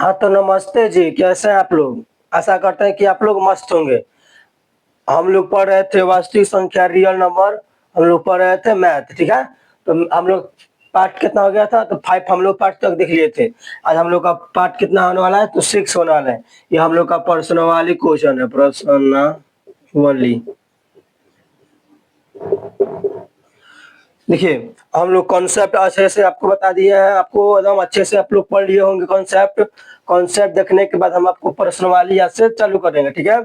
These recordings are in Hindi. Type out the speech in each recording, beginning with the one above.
हाँ तो नमस्ते जी, कैसे हैं आप लोग? आशा करते हैं कि आप लोग मस्त होंगे। हम लोग पढ़ रहे थे वास्तविक संख्या रियल नंबर, हम लोग पढ़ रहे थे मैथ, ठीक है? तो हम लोग पार्ट कितना हो गया था? तो 5 हम लोग पार्ट तक देख लिए थे। आज हम लोग का पार्ट कितना होने वाला है? तो 6 होने वाला है। ये हम लोग का प्रश्नावली क्वेश्चन है, प्रश्नावली। देखिए, हम लोग कॉन्सेप्ट अच्छे से आपको बता दिए हैं, आपको एकदम अच्छे से आप लोग पढ़ लिए होंगे कॉन्सेप्ट। कॉन्सेप्ट देखने के बाद हम आपको प्रश्नवाली आज से चालू करेंगे, ठीक है?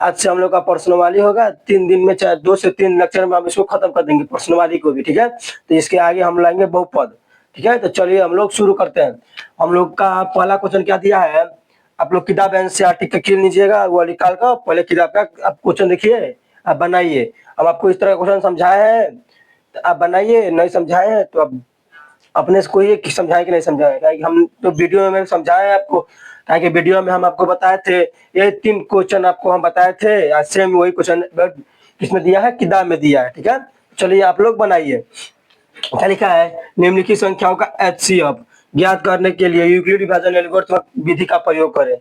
आज से हम लोग का प्रश्नवाली होगा 3 दिन में, चाहे 2 से 3 लेक्चर में हम इसको खत्म कर देंगे प्रश्नवाली को भी, ठीक है? तो इसके आगे हम लाएंगे बहुपद, ठीक है? तो चलिए हम लोग शुरू करते हैं। हम लोग का पहला क्वेश्चन क्या दिया है? आप लोग किताब एनसीईआरटी का खोल लीजिएगा, वो निकाल कर पहले किताब का आप क्वेश्चन देखिए, आप बनाइए। हम आपको इस तरह का क्वेश्चन समझाए हैं, तो आप बनाइए। नहीं समझाए हैं तो आप अपने से कोई कि समझाए कि नहीं समझाए, क्या हम तो वीडियो में समझाए हैं आपको। क्या कि वीडियो में हम आपको बताए थे, ये 3 क्वेश्चन आपको हम बताए थे, आज सेम वही क्वेश्चन किसमें दिया है? किताब में दिया है, ठीक है? चलिए आप लोग बनाइए। क्या लिखा है? निम्नलिखित संख्याओं का एचसीएफ ज्ञात करने के लिए यूक्लिड विभाजन एल्गोरिथम विधि का प्रयोग करें।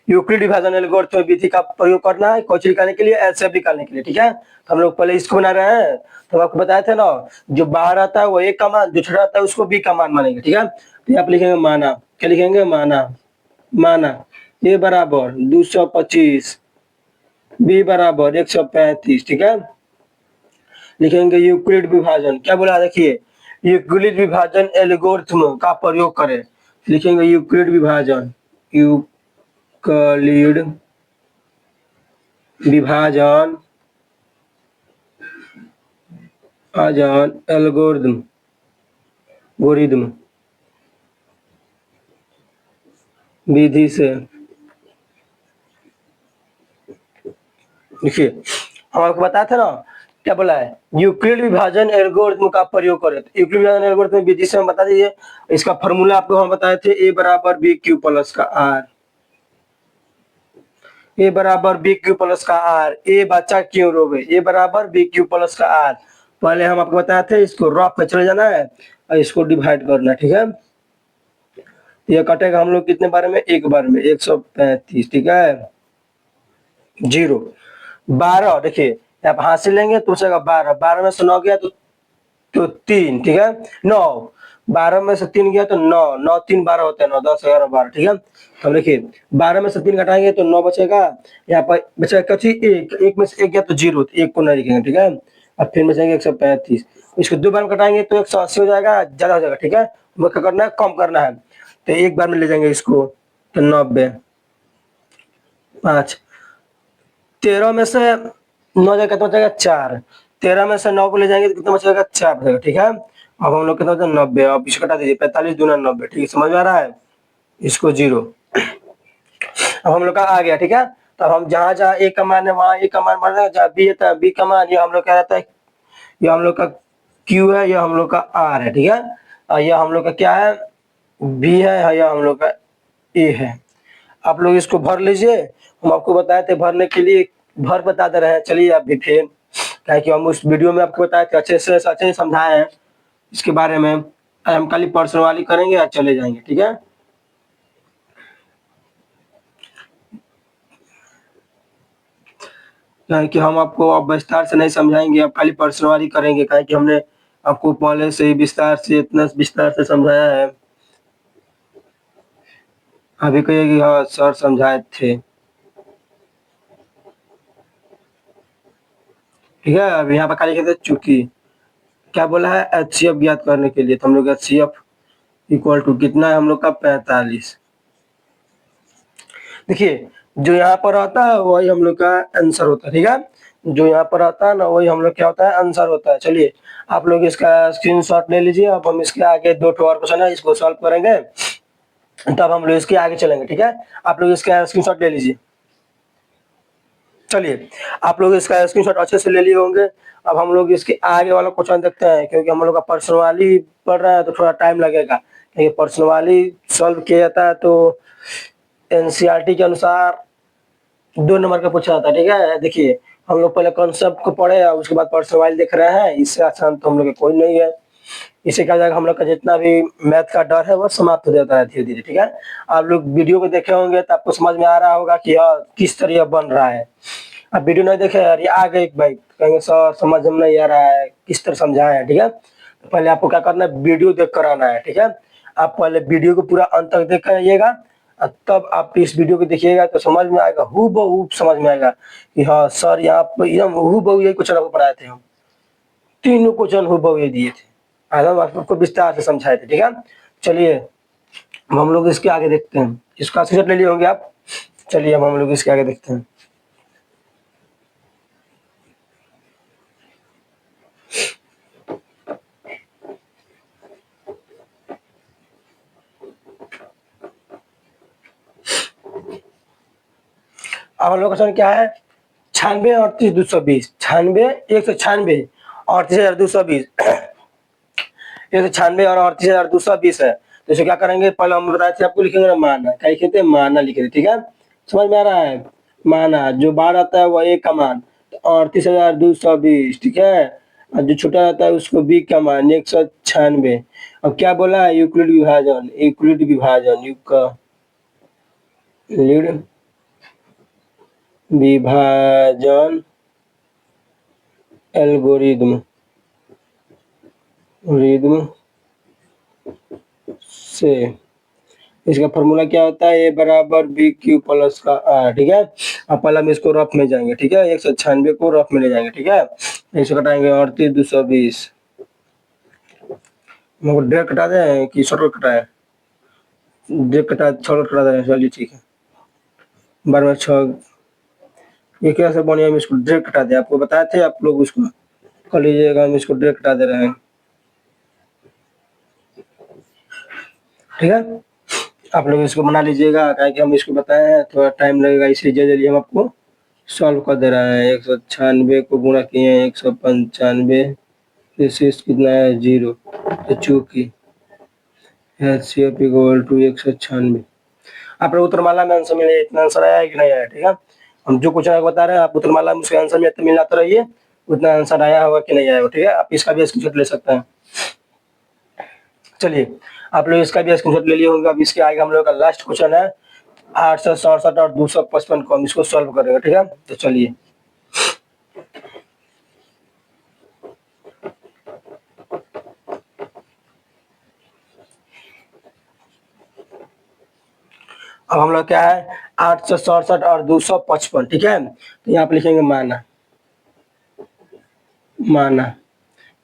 यूक्लिड विभाजन एल्गोरिथम विधि का प्रयोग करना है कौन निकालने के लिए? एचसीएफ निकालने के लिए, ठीक है? तो हम लोग पहले इसको बना रहे हैं। तो आपको बताया था ना, जो बाहर आता है वो ए का मान, जो छोटा आता है उसको बी का मान मानेंगे, ठीक है? तो आप लिखेंगे माना, क्या लिखेंगे? माना। माना ए बराबर 225, बी बराबर 135, ठीक है? लिखेंगे यूक्लिड विभाजन, क्या बोला देखिए, यूक्लिड विभाजन एल्गोरिथम का प्रयोग करें। लिखेंगे यूक्लिड विभाजन, यूक्लिड विभाजन विभाजन एल्गोरिथम गोरिथम विधि से। देखिए, हम आपको बताया था ना, क्या बोला है? यूक्लिड विभाजन एल्गोरिथम का प्रयोग करें। तो यूक्लिड विभाजन एल्गोरिथम विधि से हम बता दीजिए। इसका फॉर्मूला आपको हम बताए थे, ए बराबर बी क्यू प्लस का आर। ए बराबर बी क्यू प्लस का आर, ए बच्चा क्यों रोवे, ए बराबर बी क्यू प्लस का आर। पहले हम आपको बताए थे, इसको रफ पे चले जाना है और इसको डिवाइड करना है, ठीक है? ये कटेगा हम लोग कितने बार में? एक बार में, 135, ठीक है? 0 12, देखिए आप हाथ से लेंगे तो बचेगा 12, 12 में से 9 गया तो 3, ठीक है? 9, 12 में से 3 गया तो 9, 9 3 12 होता है, 9 10 11 12, ठीक है? तो देखिए 12 में से 3 घटाएंगे तो 9 बचेगा। यहाँ पर बचेगा कथी? एक, एक में से 1 गया तो 0, तो 1 को नहीं लिखेंगे, ठीक है? अब फिर बचेंगे 135, इसको 2 बार में घटाएंगे तो 180 हो जाएगा, ज्यादा हो जाएगा, ठीक है? हमें क्या करना है? कम करना है। तो एक बार में ले जाएंगे इसको, तो 90, 5, 13 में से 9 जाएगा कितना बचेगा? 4, 13 में से 9 को ले जाएंगे तो कितना बचेगा? 4 बचेगा, ठीक है? अब हम लोग कितना बचा? 90, अब इसको घटा दीजिए, 45 दूना 90, ठीक है? समझ में आ रहा है? इसको 0। अब हम लोग का आ गया, ठीक है? तब हम जहाँ जहाँ ए का मान है वहाँ ए का मान बढ़, जहाँ बी है बी का मान, ये हम लोग क्या रहता है? ये हम लोग का क्यू है, ये हम लोग का आर है, ठीक है? और ये हम लोग का क्या है? बी है, यह हम लोग का ए है। आप लोग इसको भर लीजिए। हम आपको बताए थे भरने के लिए, भर बता दे रहे हैं। चलिए आप भी फिर, क्या कि हम उस वीडियो में आपको बताए थे, अच्छे से समझाए हैं इसके बारे में। हम खाली पर्सनवाली करेंगे और चले जाएंगे, ठीक है? कि हम आपको अब विस्तार से नहीं समझाएंगे, अब खाली पर्सनवाली करेंगे, क्या कि हमने आपको पहले से ही विस्तार से, इतना विस्तार से समझाया है। अभी कहिए कि हाँ सर समझाए थे, ठीक है? अब यहाँ पर खाली कहते हैं चूंकि, क्या बोला है? एचसीएफ ज्ञात करने के लिए। तो हम लोग एचसीएफ इक्वल टू कितना है? हम लोग का 45। देखिए, जो यहाँ पर आता है वही हम लोग का आंसर होता है, ठीक है? जो यहाँ पर आता है ना वही हम लोग क्या होता है? आंसर होता है। चलिए आप लोग इसका स्क्रीनशॉट ले लीजिए। अब हम इसके आगे 2 और क्वेश्चन है, इसको सॉल्व करेंगे, तब हम लोग इसके आगे चलेंगे, ठीक है? आप लोग इसका स्क्रीनशॉट ले लीजिए। चलिए आप लोग इसका स्क्रीनशॉट अच्छे से ले लिए होंगे। अब हम लोग इसके आगे वाला क्वेश्चन देखते हैं, क्योंकि हम लोग का पर्सनवाली पढ़ रहा है तो थोड़ा टाइम लगेगा, क्योंकि पर्सनवाली सॉल्व किया जाता है तो एनसीईआरटी के अनुसार 2 नंबर का पूछा जाता है, ठीक है? देखिए हम लोग पहले कॉन्सेप्ट को पढ़े और उसके बाद पर्सनवाली देख रहे हैं, इससे आसान तो हम लोग का कोई नहीं है। इससे क्या हो जाएगा, हम लोग का जितना भी मैथ का डर है वो समाप्त हो जाता है धीरे धीरे। ठीक है, आप लोग वीडियो को देखे होंगे तो आपको समझ में आ रहा होगा कि यह किस तरह बन रहा है। अब वीडियो नहीं देखे यार, ये आ गए एक भाई कहेंगे सर समझ में नहीं आ रहा है, किस तरह समझाए हैं। ठीक है, तो पहले आपको क्या करना है, वीडियो देख कर आना है। ठीक है, आप पहले वीडियो को पूरा अंत तक देख कर आइएगा, और तब आप इस वीडियो को देखिएगा तो समझ में आएगा, हूबहू समझ में आएगा कि हाँ सर यहाँ पर एकदम हूबहू यही क्वेश्चन आपको पढ़ाए थे, हम तीनों क्वेश्चन हूबहू ये दिए थे, एकदम आपको विस्तार से समझाए थे। ठीक है, चलिए अब हम लोग इसके आगे देखते हैं। इसका स्क्रीनशॉट ले लिए होंगे आप, चलिए अब हम लोग इसके आगे देखते हैं। अब हम लोग का क्वेश्चन क्या है, 96 38 220, 96 196 38 220, 196 और 38 220 है। तो इसे क्या करेंगे, पहले हम बताए थे आपको, लिखेंगे ना माना, क्या लिखे थे, माना लिखे थे। ठीक है, समझ में आ रहा है, माना जो बार आता है वो ए का मान, तो 38,220। ठीक है, और जो छोटा रहता है उसको बी का मान 196। अब क्या बोला है, यूक्लिड विभाजन, यूक्लिड विभाजन, यूक्लिड विभाजन एल्गोरिदम रिदम से इसका फॉर्मूला क्या होता है, ए बराबर बी क्यू प्लस का आर। ठीक है, अब पहले हम इसको रफ में जाएंगे। ठीक है, 196 को रफ में ले जाएंगे। ठीक है, इसको कटाएंगे 38 220, हमको डायरेक्ट कटा दें कि शॉर्टकट कटाए, डायरेक्ट कटा शॉर्टकट कटा दें, चलिए ठीक है। 12 ये कैसे बने, हम इसको डायरेक्ट कटा दें, आपको बताए थे, आप लोग उसको कर लीजिएगा, हम इसको डायरेक्ट कटा दे रहे हैं। ठीक है, आप लोग इसको बना लीजिएगा, क्या कि हम इसको बताए हैं थोड़ा टाइम लगेगा, इसलिए जल्दी हम आपको सॉल्व कर दे रहे हैं। 196 को गुणा किए हैं 195, शेष कितना है 0, तो चूंकि HCF इक्वल टू 196। आप लोग उत्तरमाला में आंसर मिले, इतना आंसर आया है कि नहीं आया। ठीक है, हम जो क्वेश्चन बता रहे हैं आप उत्तरमाला में उसके आंसर में मिलाते रहिए, उतना आंसर आया होगा कि नहीं आया। ठीक है, आप इसका भी स्क्रीनशॉट ले सकते हैं। चलिए आप लोग इसका भी स्क्रीनशॉट ले लिए होंगे। अब इसके आगे हम लोग का लास्ट क्वेश्चन है 867 और 255 को हम इसको सॉल्व करेंगे। ठीक है, तो चलिए अब हम लोग क्या है 867 और 255। ठीक है, तो यहाँ पे लिखेंगे माना, माना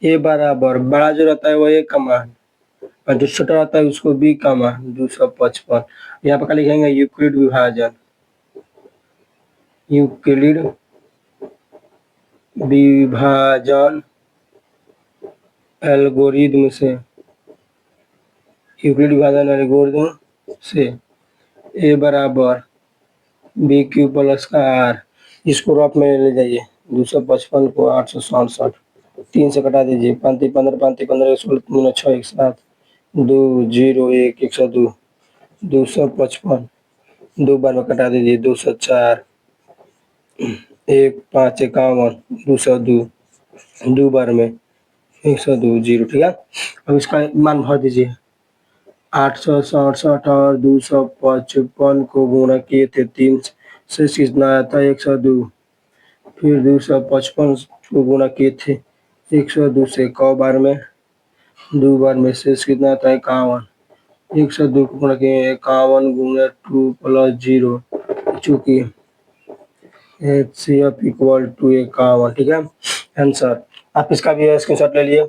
ए बराबर बड़ा जो रहता है वो ए का मान, और जो छोटा रहता है उसको बी का मान 255। यहाँ पे क्या लिखेंगे, यूक्लिड विभाजन, यूक्लिड विभाजन एल्गोरिदम से, यूक्लिड विभाजन एल्गोरिदम से ए बराबर बी क्यू प्लस का आर, इसको रफ में ले जाइए। 255 को 867 3 से कटा दीजिए, 5 3 15 5 3 15 16 3 6 1 7 2 0 1 102, 255 दो बार में कटा दीजिए, 204 1 5 51 202, दो बार में 102 0। ठीक है, अब इसका मान भर दीजिए। 867 और 255 को गुणा किए थे 3 से कितना आया था 102, फिर 255 को गुणा किए थे 102 से कौ बार में, दो बार में, शेष कितना था 51, 102 को गुणा किए 51 गुणा 2 प्लस 0, चूंकि HCF इक्वल टू 51। ठीक है, आंसर आप इसका भी स्क्रीनशॉट ले लिए।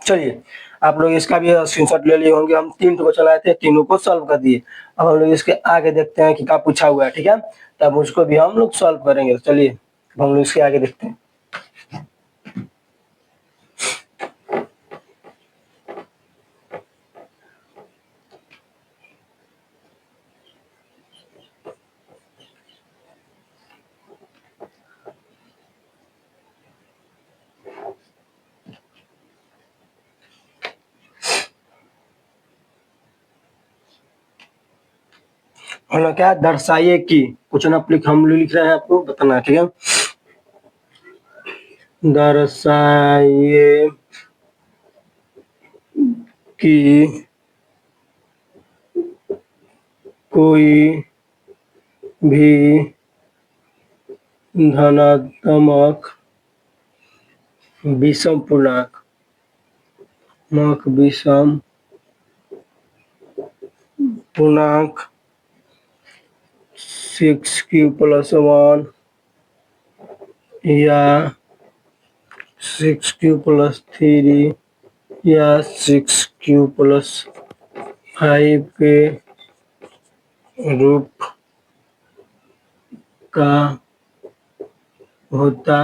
चलिए आप लोग इसका भी स्क्रीनशॉट ले लिए होंगे, हम 3 को चलाए थे, तीनों को सॉल्व कर दिए। अब हम लोग इसके आगे देखते हैं कि क्या पूछा हुआ है। ठीक है, तब उसको भी हम लोग सॉल्व करेंगे। चलिए हम लोग इसके आगे देखते हैं। हम लोग क्या दर्शाइए कि क्वेश्चन आप हम लोग लिख रहे हैं, आपको बताना है। ठीक है, दर्शाइए कि कोई भी धनात्मक विषम पूर्णांक 6q+1 या 6q+3 या 6q+5 के रूप का होता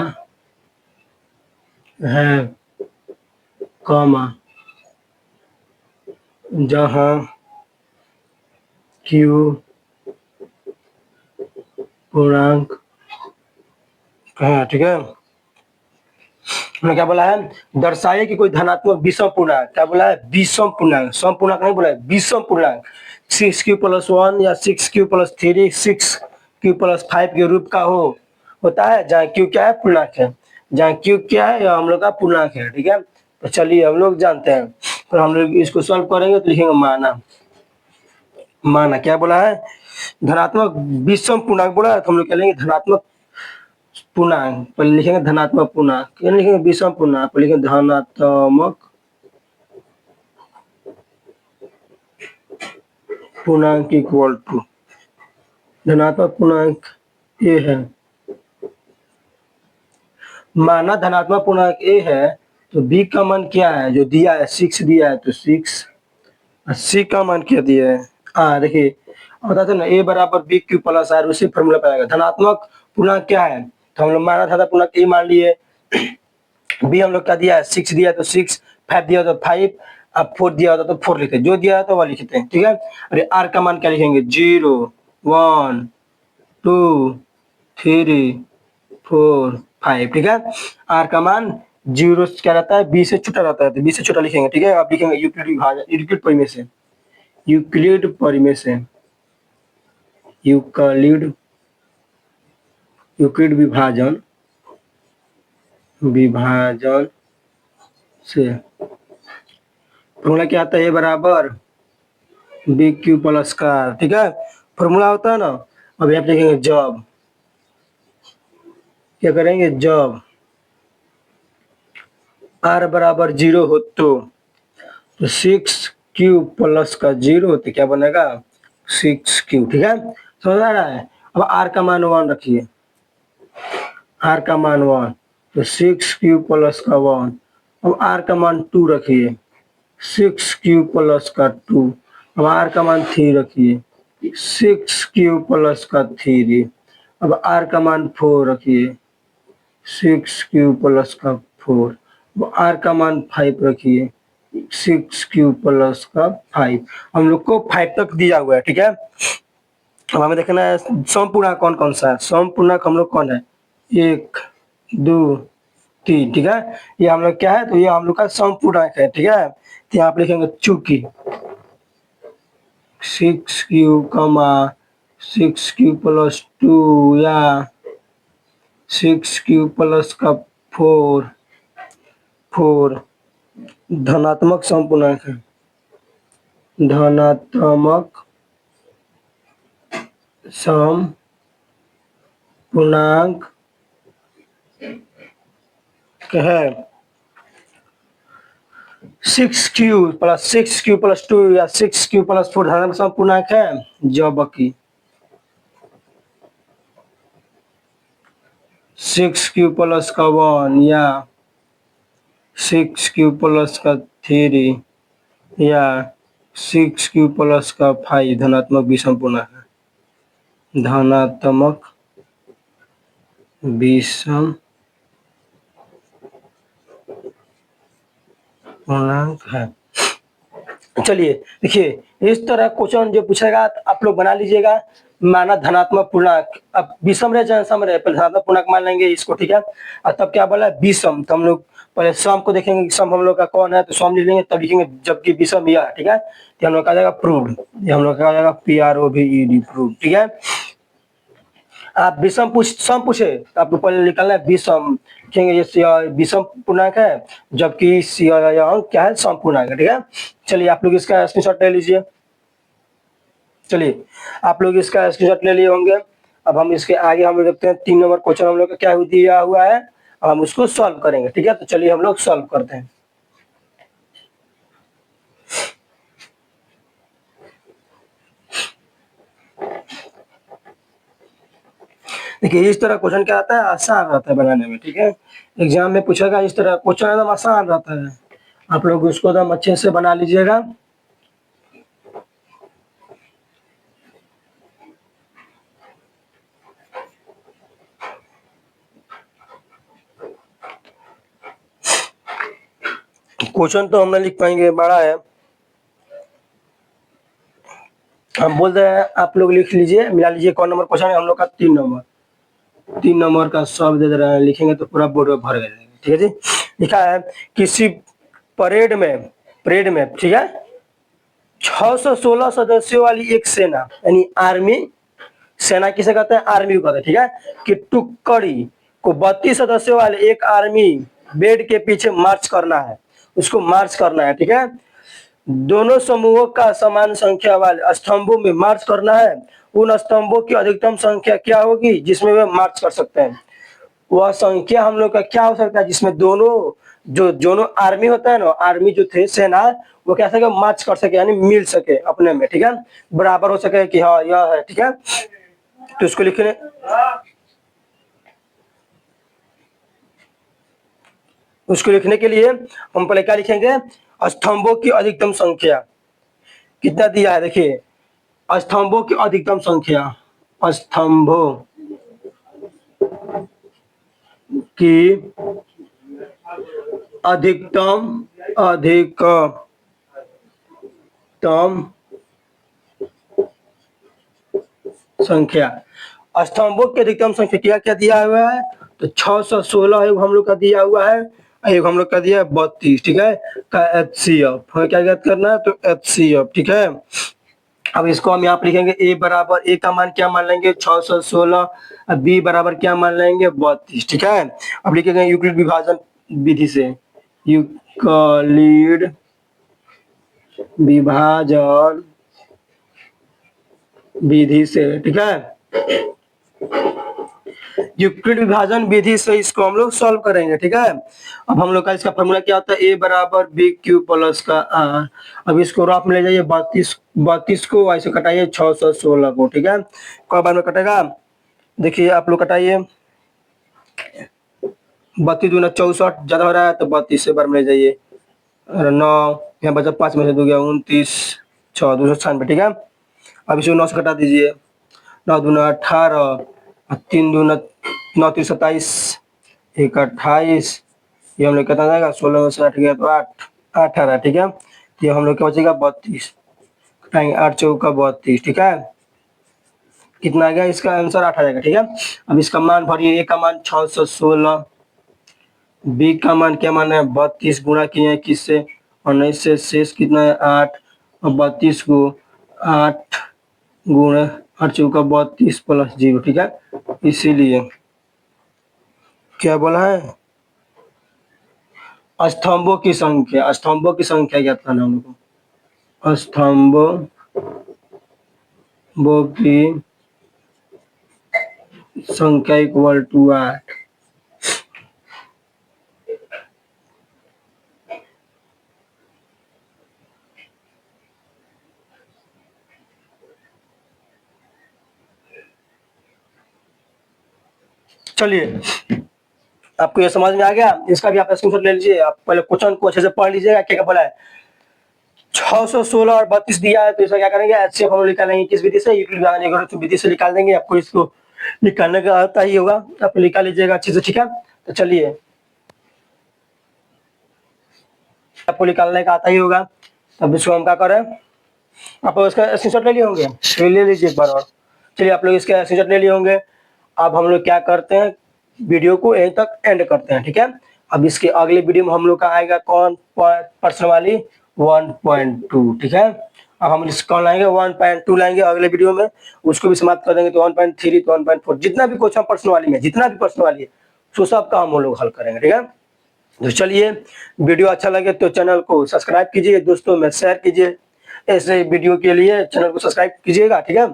है, जहाँ q पूर्णांक है। ठीक है, हमने क्या बोला है, दर्शाइए कि कोई धनात्मक विषम पूर्णांक, क्या बोला है, विषम पूर्णांक, सम पूर्णांक नहीं बोला है, विषम पूर्णांक 6q+1 या 6q+3 6q+5 के रूप का होता है, जहाँ q क्या है, पूर्णांक है, जहाँ q क्या है, हम लोग का पूर्णांक है। ठीक है, तो चलिए हम लोग जानते हैं, तो हम लोग इसको सॉल्व करेंगे तो लिखेंगे माना क्या बोला है, धनात्मक विषम पूर्णांक बोला है, तो हम लोग क्या लेंगे, धनात्मक पूर्णांक, पहले लिखेंगे धनात्मक पूर्णांक, क्या लिखेंगे, विषम पूर्णांक, पहले लिखेंगे धनात्मक पूर्णांक इक्वल टू धनात्मक पूर्णांक ए है, माना धनात्मक पूर्णांक ए है, तो बी का मान क्या है, जो दिया है 6 दिया है, तो 6, सी का मान क्या दिया है, देखिए बताते ना, ए बराबर बी क्यू प्लस आर, उसी फॉर्मूला पे आएगा। धनात्मक पूर्णांक क्या है, तो हम लोग माना था पूर्णांक ए मान लिए, बी हम लोग क्या दिया है, 6 दिया तो 6, 5 दिया तो 5, अब 4 दिया होता तो 4 लिखते, जो दिया है तो वह लिखते हैं। ठीक है, अरे आर का मान क्या लिखेंगे, 0 1 2 3 4 5। ठीक है, आर का मान 0 क्या रहता है, बी से छोटा रहता है, तो बी से छोटा लिखेंगे। ठीक है, अब लिखेंगे यूक्लिड विभाजन, यूक्लिड परिमेय से यूक्लिड विभाजन से फॉर्मूला क्या आता है, ए बराबर बी क्यू प्लस का। ठीक है, फॉर्मूला होता है ना, अब यहाँ पे लिखेंगे जब, क्या करेंगे, जब आर बराबर 0 हो तो 6q प्लस का 0 होते क्या बनेगा, 6q। ठीक है, समझ आ रहा है। अब आर का मान 1 रखिए, आर का मान 1, तो 6q प्लस का 1। अब आर का मान 2 रखिए, 6q प्लस का 2। अब आर का मान 3 रखिए, 6q प्लस का 3। अब आर का मान 4 रखिए, 6q प्लस का 4। अब आर का मान 5 रखिए, 6q प्लस का 5। हम लोग को 5 तक दिया हुआ है। ठीक है, अब हमें देखना है सम पूर्णांक कौन कौन सा है, सम पूर्णांक हम लोग कौन है, 1 2 3। ठीक है, ये हम लोग क्या है, तो ये हम लोग का सम पूर्णांक है। ठीक है, तो यहाँ पे लिखेंगे चूंकि 6q 6q प्लस 2 या 6q प्लस का 4 धनात्मक सम पूर्णांक है, धनात्मक सम पूर्णांक है। 6q प्लस 2 या 6q प्लस 4 धनात्मक सम पूर्णांक है, जबकि 6q प्लस का 1 या 6q प्लस का 3 या 6q प्लस का 5 धनात्मक विषम पूर्णांक है, धनात्मक विषम पूर्णांक है। चलिए देखिए, इस तरह क्वेश्चन जो पूछेगा आप लोग बना लीजिएगा। माना धनात्मक पूर्णांक, अब विषम रहे चाहे सम रहे, पहले धनात्मक पूर्णांक मान लेंगे इसको। ठीक है, और तब क्या बोला विषम, तो हम लोग पहले सम को देखेंगे कि सम हम लोग का कौन है, तो सम लिख लेंगे, तब लिखेंगे जबकि विषम यह। ठीक है, तो हम लोग का आ जाएगा प्रूव्ड, ये हम लोग का आ जाएगा PROVED प्रूव्ड। ठीक है, आप विषम सम पूछे तो आपको पहले निकालना है विषम, लिखेंगे ये विषम पूर्णांक है, जबकि यह अंक क्या है, सम पूर्णांक है। ठीक है, चलिए आप लोग इसका स्क्रीनशॉट ले लीजिए। चलिए आप लोग इसका स्क्रीनशॉट ले लिए होंगे। अब हम इसके आगे हम लोग देखते हैं 3 नंबर क्वेश्चन हम लोग का क्या दिया हुआ है, अब हम उसको सॉल्व करेंगे। ठीक है, तो चलिए हम लोग सॉल्व करते हैं। देखिए इस तरह क्वेश्चन क्या आता है, आसान रहता है बनाने में। ठीक है, एग्जाम में पूछेगा इस तरह क्वेश्चन, एकदम आसान रहता है, आप लोग उसको एकदम अच्छे से बना लीजिएगा। क्वेश्चन तो हम नहीं लिख पाएंगे, बड़ा है, हम बोल रहे हैं आप लोग लिख लीजिए, मिला लीजिए। कौन नंबर क्वेश्चन है हम लोग का, 3 नंबर का सब दे रहे हैं, लिखेंगे तो पूरा बोर्ड में भर गए। ठीक है जी, लिखा है किसी परेड में ठीक है 616 सदस्यों वाली एक सेना, यानी आर्मी, सेना किसे कहते हैं, आर्मी को कहते हैं। ठीक है, कि टुकड़ी को 32 सदस्यों वाले एक आर्मी बेड के पीछे मार्च करना है, उसको मार्च करना है। ठीक है, दोनों समूहों का समान संख्या वाले स्तंभों में मार्च करना है। उन स्तंभों की अधिकतम संख्या क्या होगी जिसमें वे मार्च कर सकते हैं, वह संख्या हम लोग का क्या हो सकता है जिसमें दोनों जो दोनों आर्मी होता है ना, आर्मी जो थे सेना, वो क्या सके मार्च कर सके, यानी मिल सके अपने में। ठीक है, बराबर हो सके कि हाँ यह है। ठीक है, तो इसको लिखने के लिए हम पहले क्या लिखेंगे, स्तंभों की अधिकतम संख्या कितना दिया है। देखिए स्तंभों की अधिकतम संख्या, स्तंभों की अधिकतम संख्या, स्तंभों की अधिकतम संख्या क्या क्या दिया हुआ है, तो 616 एक हम लोग का दिया हुआ है, एक हम लोग का दिया है 32। ठीक है, का HCF हमें क्या याद करना है, तो HCF। ठीक है, अब इसको हम यहाँ पे लिखेंगे ए बराबर, ए का मान क्या मान लेंगे 616, अब बी बराबर क्या मान लेंगे 32। ठीक है, अब लिखेंगे यूक्लिड विभाजन विधि से, यूक्लिड विभाजन विधि से। ठीक है, यूक्लिड विभाजन विधि से इसको हम लोग सॉल्व करेंगे। ठीक है, अब हम लोग का इसका फॉर्मूला क्या होता है, ए बराबर बी क्यू प्लस का आर। अब इसको रफ में ले जाइए, 32 को ऐसे कटाइए 616 को। ठीक है, कब बार में कटेगा, देखिए आप लोग कटाइए, 32 दूना 64 ज्यादा हो रहा है, तो 32 से बार में ले जाइए, 9 यहाँ बचा 5 में से 2 गया 29, 6 296। ठीक है, अब इसको 9 से कटा दीजिए, 9 दूना 18, 3 दूना 9 3 27, 1 28, ये हम लोग कितना जाएगा, 16 में से 8 गया तो 8 18। ठीक है, तो ये हम लोग क्या बचेगा 32, कटाएंगे 8 चौका 32। ठीक है, कितना आ गया, इसका आंसर 8 आ जाएगा। ठीक है, अब इसका मान भरिए, ए का मान 616, बी का मान क्या मान है 32, गुणा किए हैं किससे 19 से, शेष कितना है 8, और 32 को 8 गुणा 8 चौका 32 प्लस 0। ठीक है, इसीलिए क्या बोला है, स्तंभों की संख्या, स्तंभों की संख्या ज्ञात करना हम लोग को, स्तंभों की संख्या इक्वल टू 8। चलिए आपको ये समझ में आ गया, इसका भी आप स्क्रीनशॉट ले लीजिए। आप पहले क्वेश्चन को अच्छे से पढ़ लीजिएगा, क्या क्या बोला है। 616 और 32 दिया है, तो इसका क्या करेंगे, HCF हम लोग निकालेंगे किस विधि से, यूक्लिड विधि से निकाल देंगे। आपको इसको निकालने का आता ही होगा, आप निकाल लीजिएगा अच्छे से। ठीक है, तो चलिए आपको निकालने का आता ही होगा, अब इसको हम क्या करें, आप इसका स्क्रीनशॉट ले लिए होंगे, ले लीजिए एक बार और। चलिए आप लोग इसका स्क्रीनशॉट ले लिए होंगे। अब हम लोग क्या करते हैं, वीडियो को यहीं तक एंड करते हैं। ठीक है, अब इसके अगले वीडियो में हम लोग का आएगा कौन प्रश्न वाली 1.2। ठीक है, अब हम इसको लाएंगे 1.2 लाएंगे अगले वीडियो में, उसको भी समाप्त कर देंगे। तो 1.3 तो 1.4 जितना भी क्वेश्चन प्रश्न वाली में, जितना भी प्रश्न वाली है तो सबका हम लोग हल करेंगे, ठीक है। तो चलिए, वीडियो अच्छा लगे तो चैनल को सब्सक्राइब कीजिए, दोस्तों में शेयर कीजिए। ऐसे वीडियो के लिए चैनल को सब्सक्राइब कीजिएगा, ठीक है।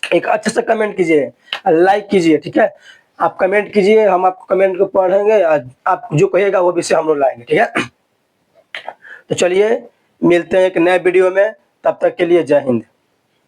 एक अच्छे से कमेंट कीजिए, लाइक कीजिए, ठीक है। आप कमेंट कीजिए, हम आपको कमेंट को पढ़ेंगे, आप जो कहिएगा वो विषय हम लोग लाएंगे, ठीक है। तो चलिए, मिलते हैं एक नए वीडियो में, तब तक के लिए जय हिंद।